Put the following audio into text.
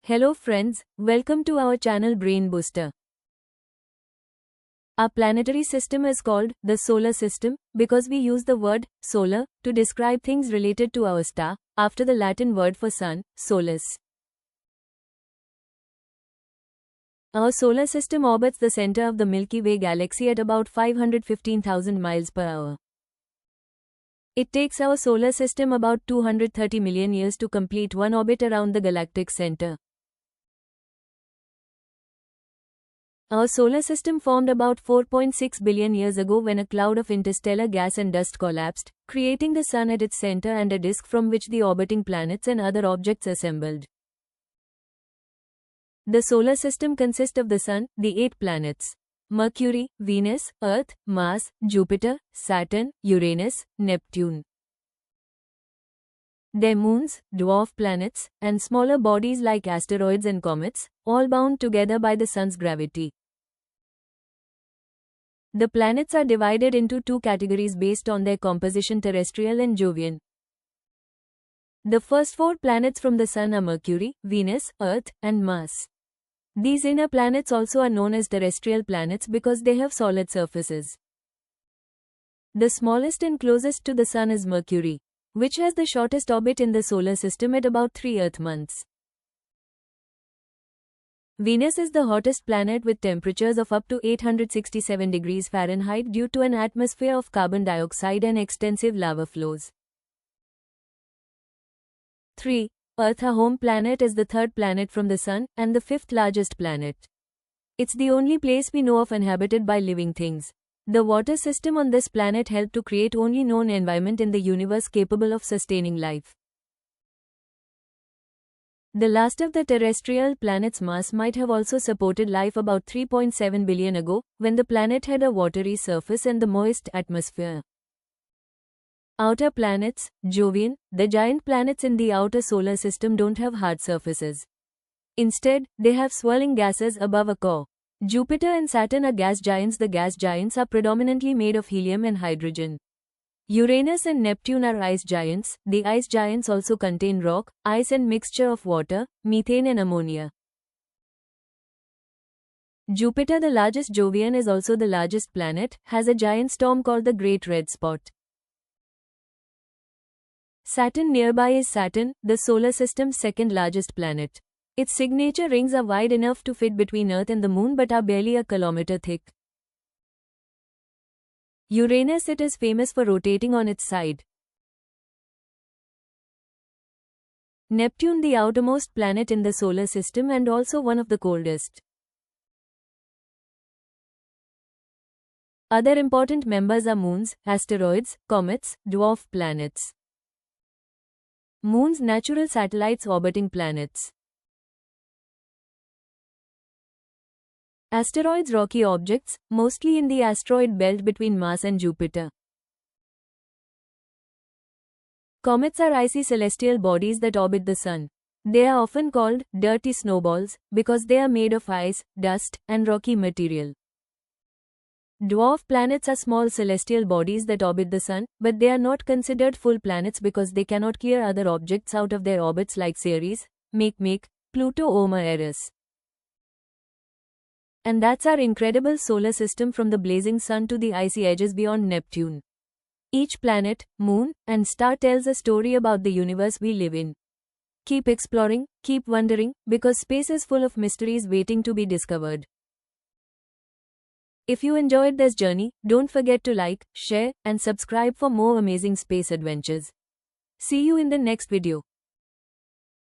Hello friends, welcome to our channel Brain Booster. Our planetary system is called the solar system because we use the word solar to describe things related to our star, after the Latin word for sun, solus. Our solar system orbits the center of the Milky Way galaxy at about 515,000 miles per hour. It takes our solar system about 230 million years to complete one orbit around the galactic center. Our solar system formed about 4.6 billion years ago when a cloud of interstellar gas and dust collapsed, creating the Sun at its center and a disk from which the orbiting planets and other objects assembled. The solar system consists of the Sun, the 8 planets: Mercury, Venus, Earth, Mars, Jupiter, Saturn, Uranus, Neptune. Their moons, dwarf planets, and smaller bodies like asteroids and comets, all bound together by the Sun's gravity. The planets are divided into two categories based on their composition: terrestrial and Jovian. The first 4 planets from the Sun are Mercury, Venus, Earth, and Mars. These inner planets also are known as terrestrial planets because they have solid surfaces. The smallest and closest to the Sun is Mercury, which has the shortest orbit in the solar system at about 3 Earth months. Venus is the hottest planet with temperatures of up to 867 degrees Fahrenheit due to an atmosphere of carbon dioxide and extensive lava flows. 3. Earth, our home planet, is the third planet from the Sun and the 5th largest planet. It's the only place we know of inhabited by living things. The water system on this planet helped to create only known environment in the universe capable of sustaining life. The last of the terrestrial planets, Mars, might have also supported life about 3.7 billion ago, when the planet had a watery surface and the moist atmosphere. Outer planets, Jovian, the giant planets in the outer solar system, don't have hard surfaces. Instead, they have swirling gases above a core. Jupiter and Saturn are gas giants. The gas giants are predominantly made of helium and hydrogen. Uranus and Neptune are ice giants. The ice giants also contain rock, ice and mixture of water, methane and ammonia. Jupiter, the largest Jovian, is also the largest planet, has a giant storm called the Great Red Spot. Saturn nearby is Saturn, the solar system's second largest planet. Its signature rings are wide enough to fit between Earth and the Moon but are barely a kilometer thick. Uranus, it is famous for rotating on its side. Neptune, the outermost planet in the solar system and also one of the coldest. Other important members are moons, asteroids, comets, dwarf planets. Moons, natural satellites orbiting planets. Asteroids, rocky objects, mostly in the asteroid belt between Mars and Jupiter. Comets are icy celestial bodies that orbit the Sun. They are often called dirty snowballs because they are made of ice, dust, and rocky material. Dwarf planets are small celestial bodies that orbit the Sun, but they are not considered full planets because they cannot clear other objects out of their orbits like Ceres, Makemake, Pluto or Eris. And that's our incredible solar system from the blazing Sun to the icy edges beyond Neptune. Each planet, moon, and star tells a story about the universe we live in. Keep exploring, keep wondering, because space is full of mysteries waiting to be discovered. If you enjoyed this journey, don't forget to like, share, and subscribe for more amazing space adventures. See you in the next video.